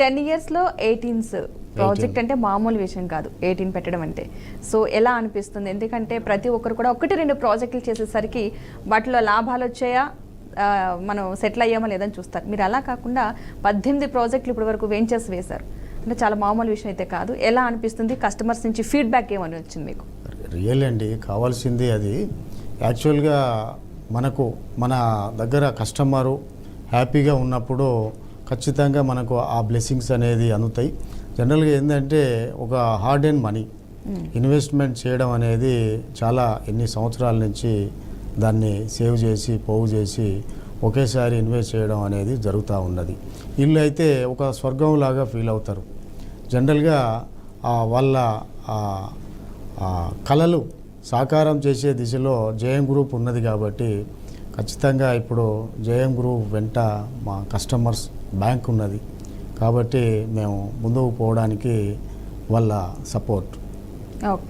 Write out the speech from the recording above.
10 ఇయర్స్లో 18 ప్రాజెక్ట్ అంటే మామూలు విషయం కాదు 18 పెట్టడం అంటే. సో ఎలా అనిపిస్తుంది? ఎందుకంటే ప్రతి ఒక్కరు కూడా ఒకటి రెండు ప్రాజెక్టులు చేసేసరికి వాటిలో లాభాలు వచ్చాయా, మనం సెటిల్ అయ్యామా లేదని చూస్తారు. మీరు అలా కాకుండా 18 ప్రాజెక్టులు ఇప్పటి వరకు వెంచర్స్ వేశారు అంటే చాలా మామూలు విషయం అయితే కాదు. ఎలా అనిపిస్తుంది? కస్టమర్స్ నుంచి ఫీడ్బ్యాక్ ఏమని వచ్చింది మీకు? రియల్ అండి, కావాల్సింది అది. యాక్చువల్గా మనకు మన దగ్గర కస్టమరు హ్యాపీగా ఉన్నప్పుడు ఖచ్చితంగా మనకు ఆ బ్లెస్సింగ్స్ అనేది అందుతాయి. జనరల్గా ఏంటంటే ఒక హార్డ్ అండ్ మనీ ఇన్వెస్ట్మెంట్ చేయడం అనేది చాలా ఎన్ని సంవత్సరాల నుంచి దాన్ని సేవ్ చేసి పోగు చేసి ఒకేసారి ఇన్వెస్ట్ చేయడం అనేది జరుగుతూ ఉన్నది. వీళ్ళు అయితే ఒక స్వర్గంలాగా ఫీల్ అవుతారు. జనరల్గా వాళ్ళ కళలు సాకారం చేసే దిశలో జేఎం గ్రూప్ ఉన్నది కాబట్టి ఖచ్చితంగా ఇప్పుడు జేఎం గ్రూప్ వెంట మా కస్టమర్స్ బ్యాంక్ ఉన్నది కాబట్టి మేము ముందుకు పోవడానికి వాళ్ళ సపోర్ట్. ఓకే.